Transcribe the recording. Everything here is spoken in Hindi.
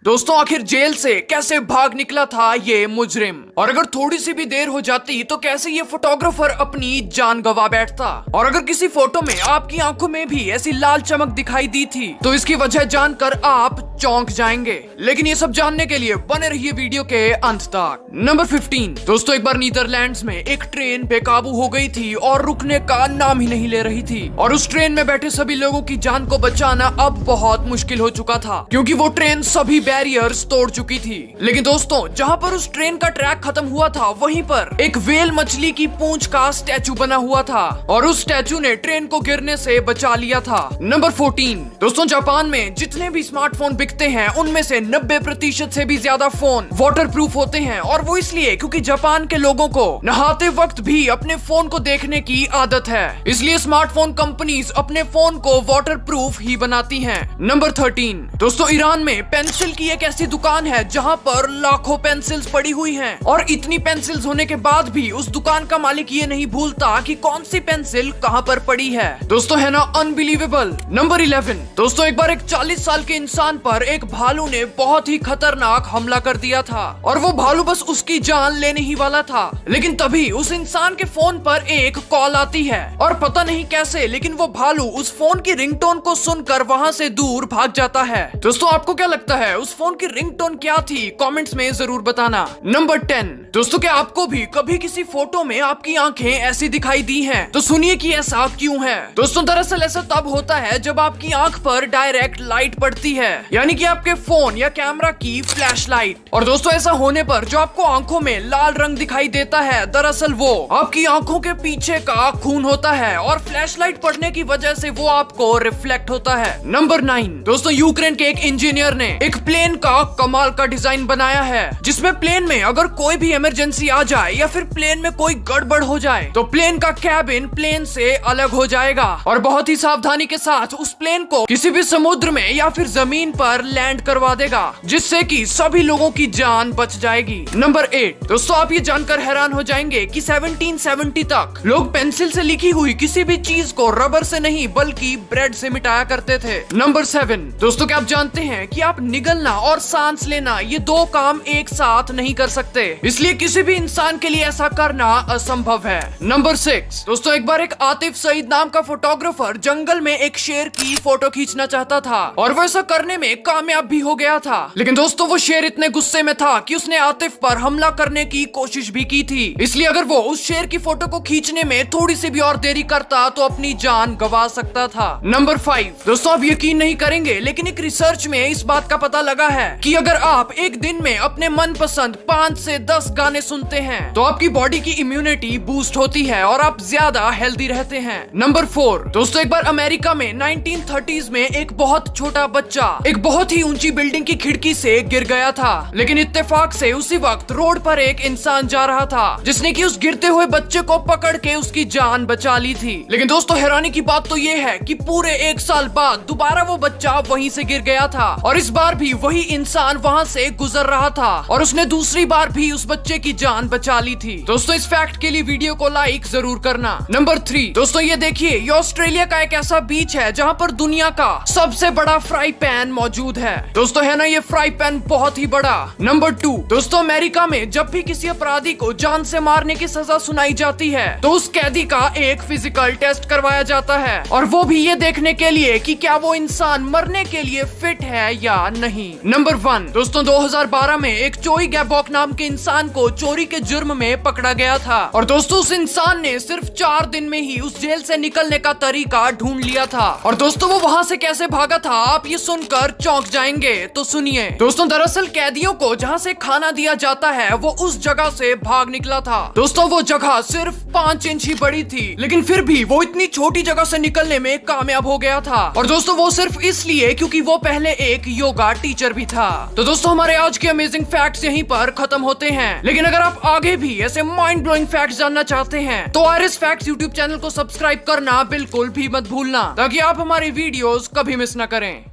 दोस्तों आखिर जेल से कैसे भाग निकला था ये मुजरिम, और अगर थोड़ी सी भी देर हो जाती तो कैसे ये फोटोग्राफर अपनी जान गंवा बैठता, और अगर किसी फोटो में आपकी आंखों में भी ऐसी लाल चमक दिखाई दी थी तो इसकी वजह जानकर आप चौंक जाएंगे। लेकिन ये सब जानने के लिए बने रहिए वीडियो के अंत तक। नंबर 15 दोस्तों, एक बार नीदरलैंड्स में एक ट्रेन बेकाबू हो गई थी और रुकने का नाम ही नहीं ले रही थी, और उस ट्रेन में बैठे सभी लोगों की जान को बचाना अब बहुत मुश्किल हो चुका था क्योंकि वो ट्रेन सभी बैरियर्स तोड़ चुकी थी। लेकिन दोस्तों जहां पर उस ट्रेन का ट्रैक खत्म हुआ था वहीं पर एक व्हेल मछली की पूंछ का स्टैचू बना हुआ था और उस स्टैचू ने ट्रेन को गिरने से बचा लिया था। नंबर 14 दोस्तों, जापान में जितने भी स्मार्टफोन बिकते हैं उनमें से 90% से भी ज्यादा फोन वाटर प्रूफ होते हैं, और वो इसलिए क्योंकि जापान के लोगों को नहाते वक्त भी अपने फोन को देखने की आदत है, इसलिए स्मार्टफोन कंपनीज अपने फोन को वाटर प्रूफ ही बनाती हैं। नंबर 13 दोस्तों, ईरान में पेंसिल की एक ऐसी दुकान है जहां पर लाखों पेंसिल्स पड़ी हुई हैं, और इतनी पेंसिल्स होने के बाद भी उस दुकान का मालिक ये नहीं भूलता कि कौन सी पेंसिल कहां पर पड़ी है। दोस्तों है ना अनबिलीवेबल। नंबर 11 दोस्तों, एक बार एक 40 साल के इंसान पर एक भालू ने बहुत ही खतरनाक हमला कर दिया था, और वो भालू बस उसकी जान लेने ही वाला था, लेकिन तभी उस इंसान के फोन पर एक कॉल आती है, और पता नहीं कैसे लेकिन वो भालू उस फोन की रिंगटोन को सुनकर वहां से दूर भाग जाता है। दोस्तों आपको क्या लगता है उस फोन की रिंगटोन क्या थी? कमेंट्स में जरूर बताना। नंबर 10 दोस्तों, क्या आपको भी कभी किसी फोटो में आपकी आंखें ऐसी दिखाई दी हैं? तो सुनिए कि ऐसा क्यों है। दोस्तों दरअसल ऐसा तब होता है जब आपकी आंख पर डायरेक्ट लाइट पड़ती है, यानी कि आपके फोन या कैमरा की फ्लैश लाइट। और दोस्तों ऐसा होने पर जो आपको आंखों में लाल रंग दिखाई देता है दरअसल वो आपकी आंखों के पीछे का खून होता है, और फ्लैश लाइट पड़ने की वजह से वो आपको रिफ्लेक्ट होता है। नंबर 9 दोस्तों, यूक्रेन के एक इंजीनियर ने एक प्लेन का कमाल का डिजाइन बनाया है जिसमें प्लेन में अगर कोई भी इमरजेंसी आ जाए या फिर प्लेन में कोई गड़बड़ हो जाए तो प्लेन का कैबिन प्लेन से अलग हो जाएगा, और बहुत ही सावधानी के साथ उस प्लेन को किसी भी समुद्र में या फिर जमीन पर लैंड करवा देगा, जिससे कि सभी लोगों की जान बच जाएगी। नंबर 8 दोस्तों, आप ये जानकर हैरान हो जाएंगे कि 1770 तक लोग पेंसिल से लिखी हुई किसी भी चीज को रबर से नहीं बल्कि ब्रेड से मिटाया करते थे। नंबर 7 दोस्तों, क्या आप जानते हैं कि आप निगलना और सांस लेना ये दो काम एक साथ नहीं कर सकते, इसलिए किसी भी इंसान के लिए ऐसा करना असंभव है। नंबर 6 दोस्तों, एक बार एक आतिफ सईद नाम का फोटोग्राफर जंगल में एक शेर की फोटो खींचना चाहता था, और वो ऐसा करने में कामयाब भी हो गया था। लेकिन दोस्तों वो शेर इतने गुस्से में था कि उसने आतिफ पर हमला करने की कोशिश भी की थी, इसलिए अगर वो उस शेर की फोटो को खींचने में थोड़ी सी भी और देरी करता तो अपनी जान गंवा सकता था। नंबर 5 दोस्तों, आप यकीन नहीं करेंगे लेकिन एक रिसर्च में इस बात का पता लगा है कि अगर आप एक दिन में अपने मनपसंद 5 से 10 गाने सुनते हैं तो आपकी बॉडी की इम्यूनिटी बूस्ट होती है और आप ज्यादा हेल्दी रहते हैं। नंबर 4 दोस्तों, एक बार अमेरिका में 1930s में एक बहुत छोटा बच्चा एक बहुत ही ऊंची बिल्डिंग की खिड़की से गिर गया था, लेकिन इत्तेफाक से उसी वक्त रोड पर एक इंसान जा रहा था जिसने कि उस गिरते हुए बच्चे को पकड़ के उसकी जान बचा ली थी। लेकिन दोस्तों हैरानी की बात तो ये है कि पूरे 1 साल बाद दोबारा वो बच्चा वहीं से गिर गया था, और इस बार भी वही इंसान वहां से गुजर रहा था और उसने दूसरी बार भी उस बच्चे की जान बचा ली थी। दोस्तों इस फैक्ट के लिए वीडियो को लाइक जरूर करना। नंबर 3 दोस्तों, ये देखिए ये ऑस्ट्रेलिया का एक ऐसा बीच है जहां पर दुनिया का सबसे बड़ा फ्राई पैन मौजूद है। दोस्तों है ना ये फ्राई पैन बहुत ही बड़ा। नंबर 2 दोस्तों, अमेरिका में जब भी किसी अपराधी को जान से मारने की सजा सुनाई जाती है तो उस कैदी का एक फिजिकल टेस्ट करवाया जाता है, और वो भी ये देखने के लिए कि क्या वो इंसान मरने के लिए फिट है या नहीं। नंबर 1 दोस्तों, 2012 में एक चोई गैबॉक नाम के इंसान को चोरी के जुर्म में पकड़ा गया था, और दोस्तों उस इंसान ने सिर्फ 4 दिन में ही उस जेल से निकलने का तरीका ढूंढ लिया था, और दोस्तों वो वहां से कैसे भागा था आप ये सुनकर चौंक जाएंगे। तो सुनिए दोस्तों, दरअसल कैदियों को जहां से खाना दिया जाता है वो उस जगह से भाग निकला था। दोस्तों वो जगह सिर्फ 5 इंच ही बड़ी थी, लेकिन फिर भी वो इतनी छोटी जगह से निकलने में कामयाब हो गया था, और दोस्तों वो सिर्फ इसलिए क्योंकि वो पहले एक योगा टीचर भी था। तो दोस्तों हमारे आज के अमेजिंग फैक्ट्स यहीं पर खत्म होते हैं, लेकिन अगर आप आगे भी ऐसे माइंड ब्लोइंग फैक्ट्स जानना चाहते हैं तो आईरिस फैक्ट्स यूट्यूब चैनल को सब्सक्राइब करना बिल्कुल भी मत भूलना, ताकि आप हमारी वीडियोस कभी मिस न करें।